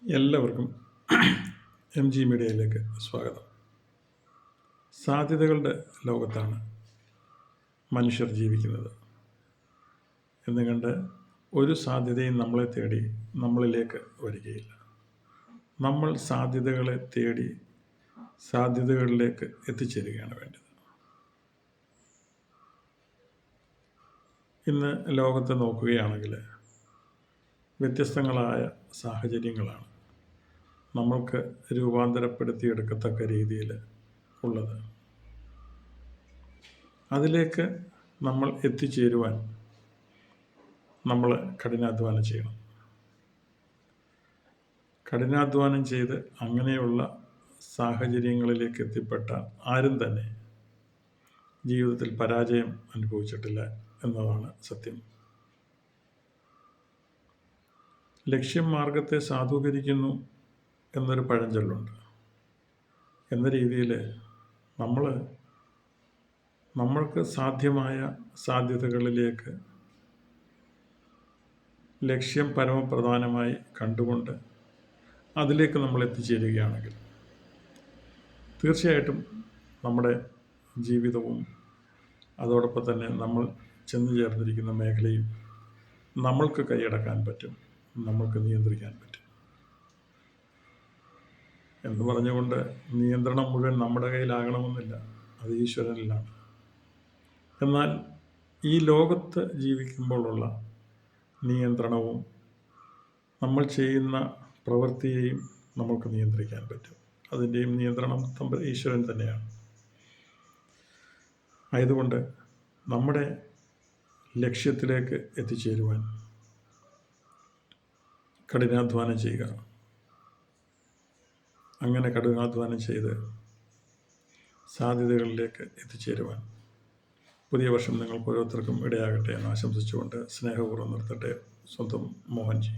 എല്ലാവർക്കും MG മീഡിയയിലേക്ക് സ്വാഗതം. സാധ്യതകളുടെ ലോകത്താണ് മനുഷ്യർ ജീവിക്കുന്നത് എന്നുകണ്ട് ഒരു സാധ്യതയും നമ്മളെ തേടി നമ്മളിലേക്ക് വരികയില്ല. നമ്മൾ സാധ്യതകളെ തേടി സാധ്യതകളിലേക്ക് എത്തിച്ചേരുകയാണ് വേണ്ടത്. ഇന്ന് ലോകത്തെ നോക്കുകയാണെങ്കിൽ വ്യത്യസ്തങ്ങളായ സാഹചര്യങ്ങളാണ് നമ്മൾക്ക് രൂപാന്തരപ്പെടുത്തിയെടുക്കത്തക്ക രീതിയിൽ ഉള്ളത്. അതിലേക്ക് നമ്മൾ എത്തിച്ചേരുവാൻ നമ്മൾ കഠിനാധ്വാനം ചെയ്യണം. കഠിനാധ്വാനം ചെയ്ത് അങ്ങനെയുള്ള സാഹചര്യങ്ങളിലേക്ക് എത്തിപ്പെട്ട ആരും തന്നെ ജീവിതത്തിൽ പരാജയം അനുഭവിച്ചിട്ടില്ല എന്നതാണ് സത്യം. ലക്ഷ്യം മാർഗത്തെ സാധൂകരിക്കുന്നു എന്നൊരു പഴഞ്ചൊല്ലുണ്ട്. എന്ന രീതിയിൽ നമ്മൾക്ക് സാധ്യമായ സാധ്യതകളിലേക്ക് ലക്ഷ്യം പരമപ്രധാനമായി കണ്ടുകൊണ്ട് അതിലേക്ക് നമ്മൾ എത്തിച്ചേരുകയാണെങ്കിൽ തീർച്ചയായിട്ടും നമ്മുടെ ജീവിതവും അതോടൊപ്പം തന്നെ നമ്മൾ ചെന്നു ചേർന്നിരിക്കുന്ന മേഖലയും നമ്മൾക്ക് കൈയടക്കാൻ പറ്റും, നമ്മൾക്ക് നിയന്ത്രിക്കാൻ പറ്റും. എന്ന് പറഞ്ഞുകൊണ്ട് നിയന്ത്രണം മുഴുവൻ നമ്മുടെ കയ്യിലാകണമെന്നില്ല, അത് ഈശ്വരനിലാണ്. എന്നാൽ ഈ ലോകത്ത് ജീവിക്കുമ്പോഴുള്ള നിയന്ത്രണവും നമ്മൾ ചെയ്യുന്ന പ്രവൃത്തിയെയും നമുക്ക് നിയന്ത്രിക്കാൻ പറ്റും. അതിൻ്റെയും നിയന്ത്രണം ഈശ്വരൻ തന്നെയാണ്. ആയതുകൊണ്ട് നമ്മുടെ ലക്ഷ്യത്തിലേക്ക് എത്തിച്ചേരുവാൻ കഠിനാധ്വാനം ചെയ്യുക. അങ്ങനെ കഠിനാധ്വാനം ചെയ്ത് സാധ്യതകളിലേക്ക് എത്തിച്ചേരുവാൻ പുതിയ വർഷം നിങ്ങൾക്ക് ഓരോരുത്തർക്കും ഇടയാകട്ടെ എന്ന് ആശംസിച്ചുകൊണ്ട് സ്നേഹപൂർവ്വം നിർത്തട്ടെ. സ്വന്തം മോഹൻജി.